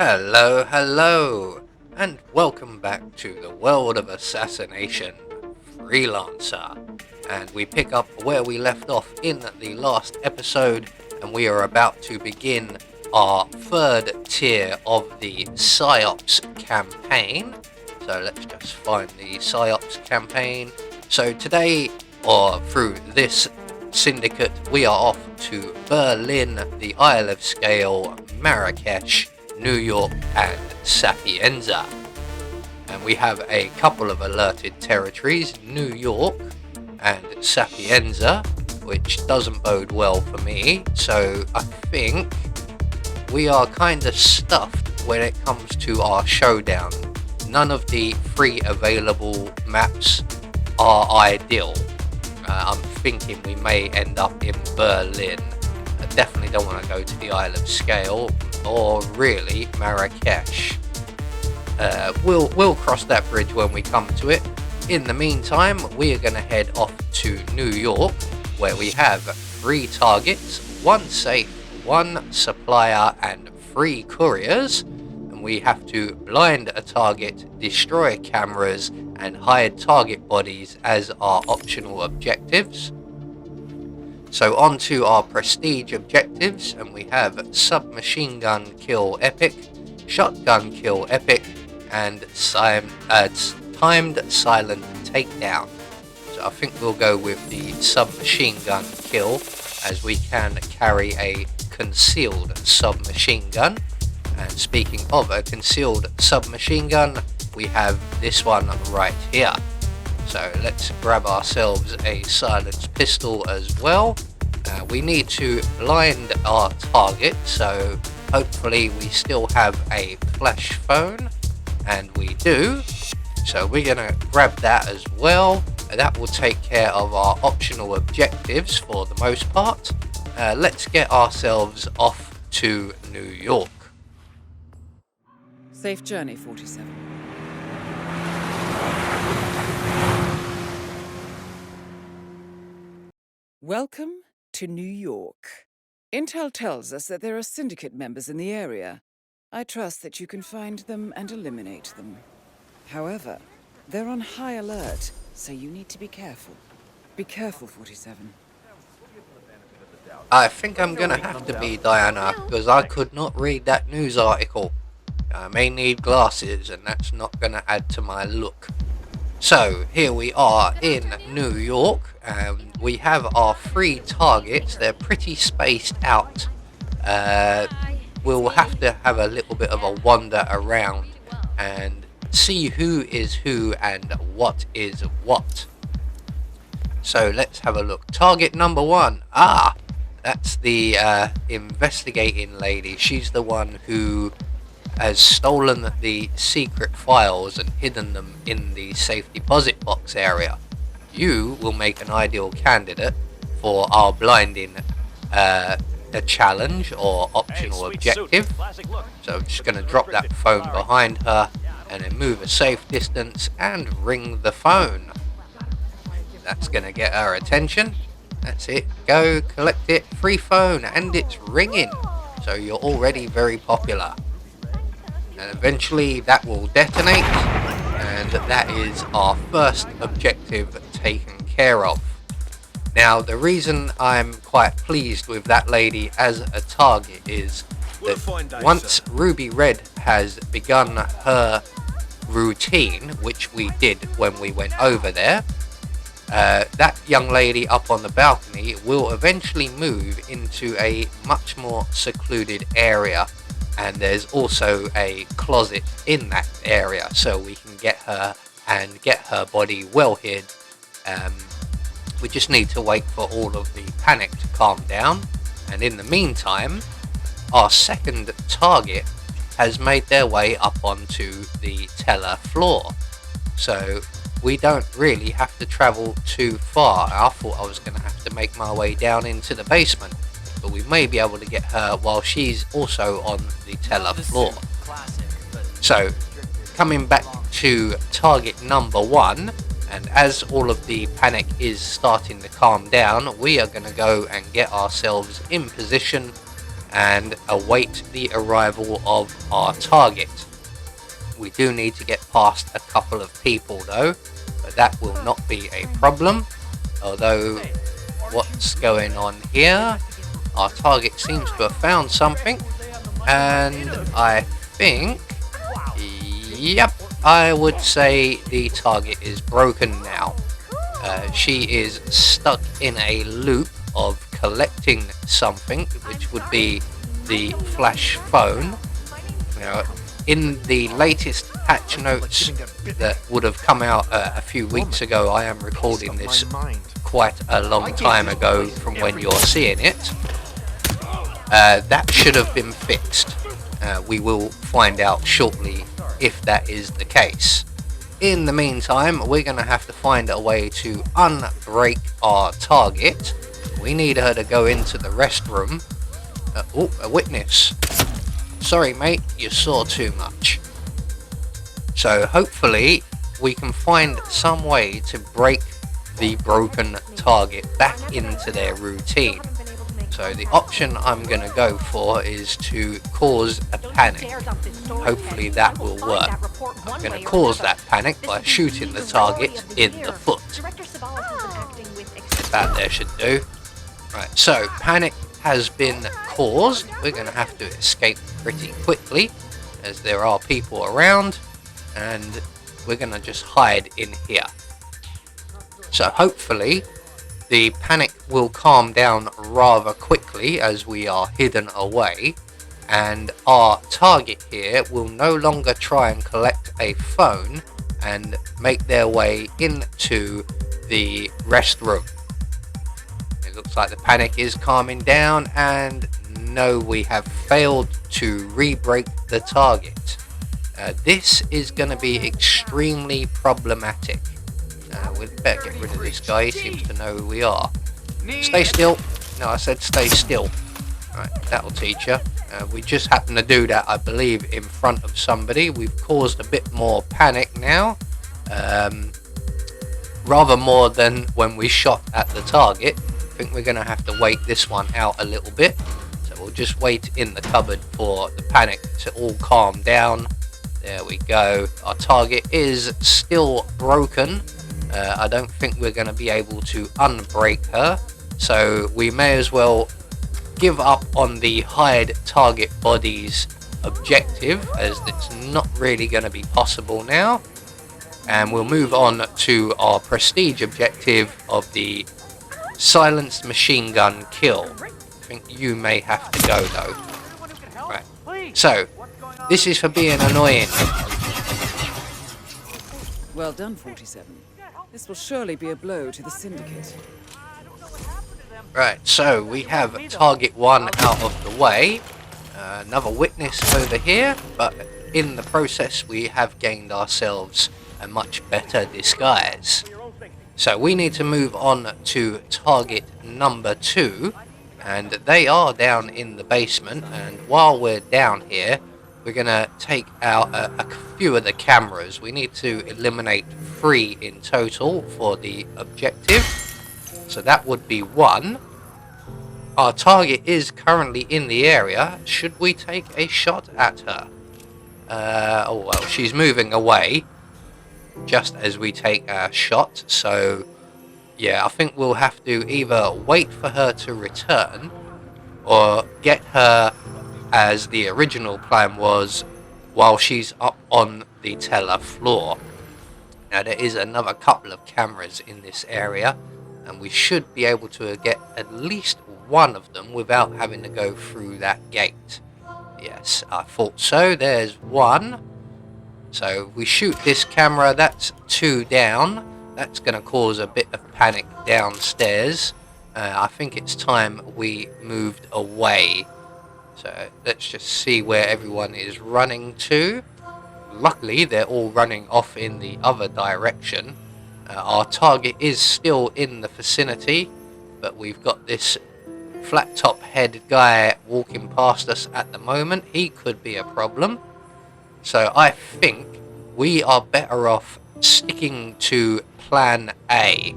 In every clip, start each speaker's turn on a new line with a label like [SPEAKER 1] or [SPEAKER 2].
[SPEAKER 1] Hello, hello, and welcome back to the world of assassination, Freelancer. And we pick up where we left off in the last episode, and we are about to begin our third tier of the PsyOps campaign. So let's just find the PsyOps campaign. So today, or through this syndicate, we are off to Berlin, the Isle of Scale, Marrakesh, New York and Sapienza. And we have a couple of alerted territories, New York and Sapienza, which doesn't bode well for me. So I think we are kind of stuffed when it comes to our showdown. None of the free available maps are ideal. I'm thinking we may end up in Berlin. I definitely don't want to go to the Isle of Scale or really Marrakesh. We'll cross that bridge when we come to it. In the meantime, we are going to head off to New York, where we have 3 targets, 1 safe, 1 supplier and 3 couriers. And we have to blind a target, destroy cameras and hide target bodies as our optional objectives. So on to our prestige objectives, and we have submachine gun kill epic, shotgun kill epic, and timed silent takedown. So I think we'll go with the submachine gun kill, as we can carry a concealed submachine gun. And speaking of a concealed submachine gun, we have this one right here. So let's grab ourselves a silenced pistol as well. We need to blind our target, so hopefully we still have a flash phone, and we do. So we're going to grab that as well. That will take care of our optional objectives for the most part. Let's get ourselves off to New York.
[SPEAKER 2] Safe journey, 47. Welcome to New York. Intel tells us that there are syndicate members in the area. I trust that you can find them and eliminate them. However, they're on high alert, so you need to be careful. Be careful, 47.
[SPEAKER 1] I think I'm gonna have to be, Diana, because I could not read that news article. I may need glasses, and that's not gonna add to my look. So here we are in New York, and we have our 3 targets. They're pretty spaced out. We'll have to have a little bit of a wander around and see who is who and what is what. So let's have a look. Target number 1. That's the investigating lady. She's the one who has stolen the secret files and hidden them in the safe deposit box area. You will make an ideal candidate for our blinding a challenge or optional objective. So I'm just going to drop that phone behind her and then move a safe distance and ring the phone. That's going to get her attention. That's it. Go collect it. Free phone, and it's ringing. So you're already very popular. And eventually that will detonate, and that is our first objective taken care of. Now, the reason I'm quite pleased with that lady as a target is that once Ruby Red has begun her routine, which we did when we went over there, that young lady up on the balcony will eventually move into a much more secluded area. And there's also a closet in that area, so we can get her and get her body well hid. We just need to wait for all of the panic to calm down. And in the meantime, our second target has made their way up onto the teller floor. So we don't really have to travel too far. I thought I was going to have to make my way down into the basement, but we may be able to get her while she's also on the teller floor. So, coming back to target number 1, and as all of the panic is starting to calm down, we are going to go and get ourselves in position and await the arrival of our target. We do need to get past a couple of people though, but that will not be a problem. Although, what's going on here? Our target seems to have found something, and I think, yep, I would say the target is broken now. She is stuck in a loop of collecting something, which would be the flash phone. You know, in the latest patch notes that would have come out a few weeks ago, I am recording this quite a long time ago from when you're seeing it. That should have been fixed. We will find out shortly if that is the case. In the meantime, we're going to have to find a way to unbreak our target. We need her to go into the restroom. Oh, a witness. Sorry mate, you saw too much. So hopefully we can find some way to break the broken target back into their routine. So the option I'm going to go for is to cause a panic. Hopefully that will work. I'm going to cause that panic by shooting the target in the foot. That there should do. Right, so panic has been caused. We're going to have to escape pretty quickly as there are people around, and we're going to just hide in here. So hopefully the panic will calm down rather quickly as we are hidden away, and our target here will no longer try and collect a phone and make their way into the restroom. It looks like the panic is calming down, and no, we have failed to re-break the target. This is going to be extremely problematic. We'd better get rid of this guy, he seems to know who we are. Stay still. No, I said stay still. Right, that'll teach you. We just happen to do that, I believe, in front of somebody. We've caused a bit more panic now. Rather more than when we shot at the target. I think we're going to have to wait this one out a little bit. So we'll just wait in the cupboard for the panic to all calm down. There we go. Our target is still broken. I don't think we're going to be able to unbreak her. So we may as well give up on the hide target bodies objective, as it's not really going to be possible now. And we'll move on to our prestige objective of the silenced machine gun kill. I think you may have to go though. Right. So, this is for being annoying.
[SPEAKER 2] Well done, 47. This will surely be a blow to the syndicate.
[SPEAKER 1] Right, so we have target 1 out of the way. Another witness over here, but in the process we have gained ourselves a much better disguise. So we need to move on to target number 2, and they are down in the basement, and while we're down here we're going to take out a few of the cameras. We need to eliminate 3 in total for the objective. So that would be 1. Our target is currently in the area. Should we take a shot at her? Oh well, she's moving away just as we take our shot. So yeah, I think we'll have to either wait for her to return or get her, as the original plan was, while she's up on the teller floor. Now there is another couple of cameras in this area, and we should be able to get at least one of them without having to go through that gate. Yes, I thought so. There's one. So we shoot this camera, that's 2 down. That's going to cause a bit of panic downstairs. I think it's time we moved away. So let's just see where everyone is running to. Luckily, they're all running off in the other direction. Our target is still in the vicinity, but we've got this flat top head guy walking past us at the moment. He could be a problem. So I think we are better off sticking to plan A.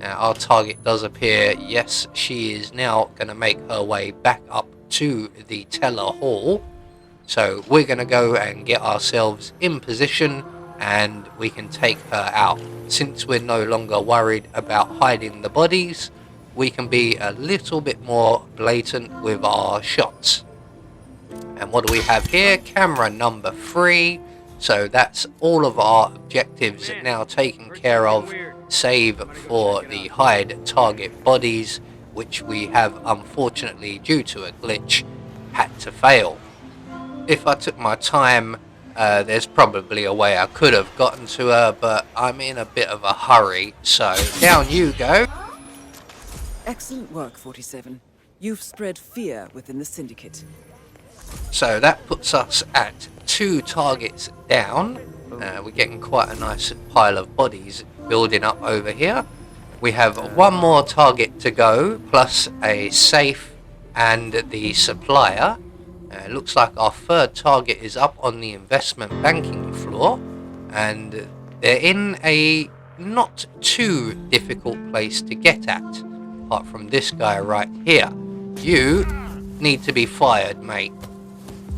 [SPEAKER 1] Now our target does appear, yes, she is now going to make her way back up to the teller hall. So we're going to go and get ourselves in position and we can take her out. Since we're no longer worried about hiding the bodies, we can be a little bit more blatant with our shots. And what do we have here? Camera number 3. So that's all of our objectives now taken care of, save for the hide target bodies, which we have unfortunately, due to a glitch, had to fail. If I took my time, there's probably a way I could have gotten to her, but I'm in a bit of a hurry, so down you go.
[SPEAKER 2] Excellent work, 47. You've spread fear within the syndicate.
[SPEAKER 1] So that puts us at 2 targets down. We're getting quite a nice pile of bodies building up over here. We have 1 more target to go, plus a safe and the supplier. It looks like our 3rd target is up on the investment banking floor, and they're in a not too difficult place to get at, apart from this guy right here. You need to be fired, mate.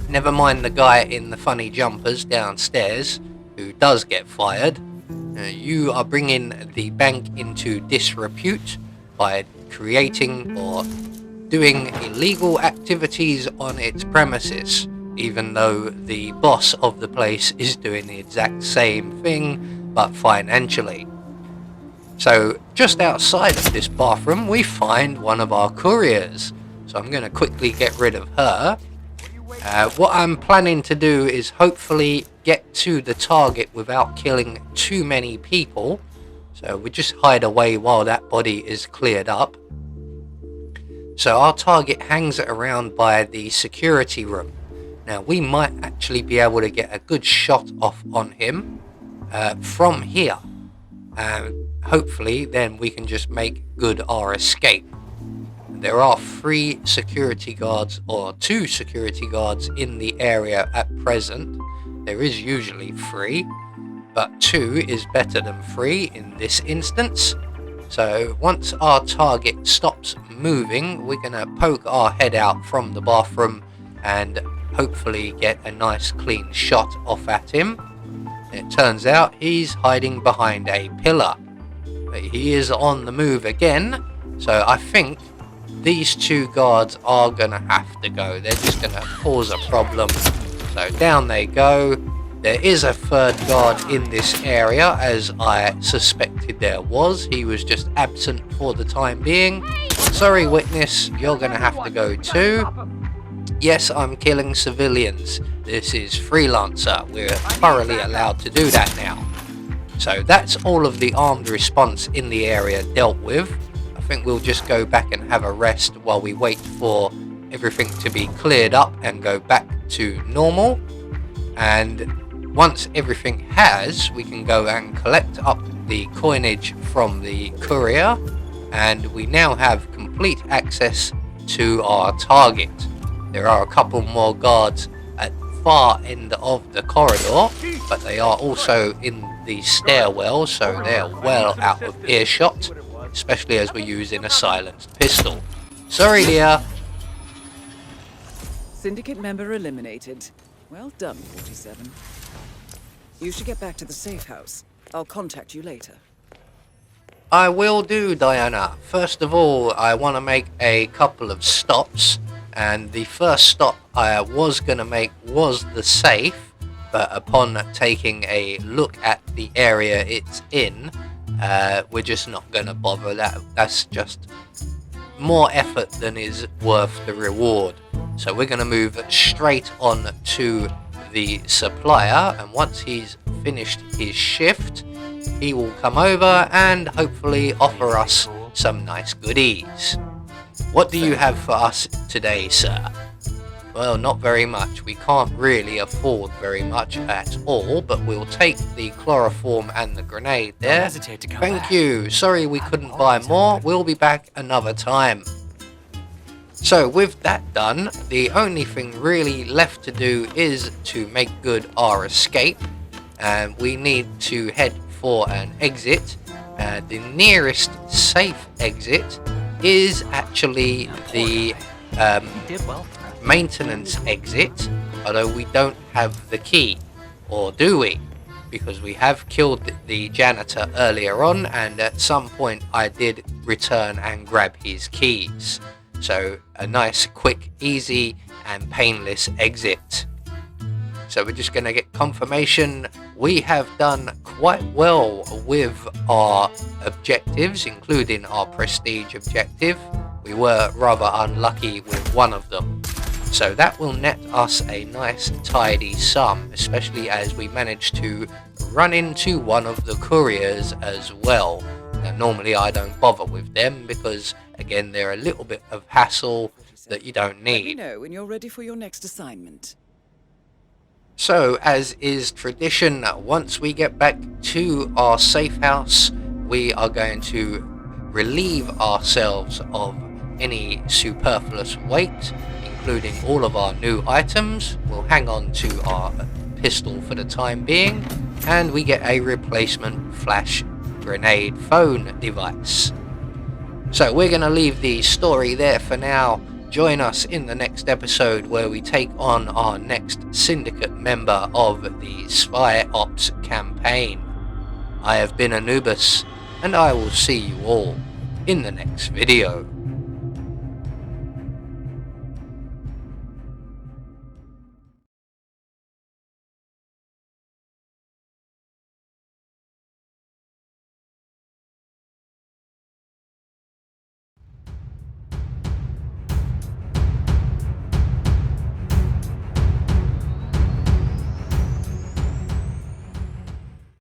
[SPEAKER 1] Never mind the guy in the funny jumpers downstairs, who does get fired. You are bringing the bank into disrepute by creating or doing illegal activities on its premises, even though the boss of the place is doing the exact same thing, but financially. So just outside of this bathroom, we find one of our couriers. So I'm going to quickly get rid of her. What I'm planning to do is hopefully get to the target without killing too many people. So we just hide away while that body is cleared up. So our target hangs around by the security room. Now we might actually be able to get a good shot off on him from here. Hopefully then we can just make good our escape. There are 3 security guards or 2 security guards in the area at present. There is usually 3, but 2 is better than 3 in this instance. So once our target stops moving, we're going to poke our head out from the bathroom and hopefully get a nice clean shot off at him. It turns out he's hiding behind a pillar. But he is on the move again, so I think these 2 guards are going to have to go. They're just going to cause a problem. So down they go. There is a 3rd guard in this area, as I suspected there was. He was just absent for the time being. Sorry, witness, you're going to have to go too. Yes, I'm killing civilians. This is Freelancer. We're thoroughly allowed to do that now. So that's all of the armed response in the area dealt with. I think we'll just go back and have a rest while we wait for everything to be cleared up and go back to normal. And once everything has, we can go and collect up the coinage from the courier, and we now have complete access to our target. There are a couple more guards at the far end of the corridor, but they are also in the stairwell, so they're well out of earshot, especially as we're using a silenced pistol. Sorry, dear.
[SPEAKER 2] Syndicate member eliminated. Well done, 47. You should get back to the safe house. I'll contact you later.
[SPEAKER 1] I will do, Diana. First of all, I want to make a couple of stops, and the first stop I was going to make was the safe, but upon taking a look at the area it's in, we're just not going to bother. That's just more effort than is worth the reward. So we're going to move straight on to the supplier, and once he's finished his shift, he will come over and hopefully offer us some nice goodies. What do you have for us today, sir? Well, not very much. We can't really afford very much at all, but we'll take the chloroform and the grenade there. Thank you. Sorry we couldn't buy more. We'll be back another time. So with that done, the only thing really left to do is to make good our escape, and we need to head for an exit. The nearest safe exit is actually the maintenance exit, although we don't have the key. Or do we? Because we have killed the janitor earlier on, and at some point I did return and grab his keys. So a nice, quick, easy and painless exit. So we're just going to get confirmation. We have done quite well with our objectives, including our prestige objective. We were rather unlucky with one of them. So that will net us a nice tidy sum, especially as we managed to run into one of the couriers as well. Now normally I don't bother with them because again they're a little bit of hassle that you don't need.
[SPEAKER 2] Let me know when you're ready for your next assignment.
[SPEAKER 1] So, as is tradition, once we get back to our safe house, we are going to relieve ourselves of any superfluous weight, including all of our new items. We'll hang on to our pistol for the time being, and we get a replacement flash grenade phone device. So we're going to leave the story there for now. Join us in the next episode where we take on our next syndicate member of the Spy Ops campaign. I have been Anubis, and I will see you all in the next video.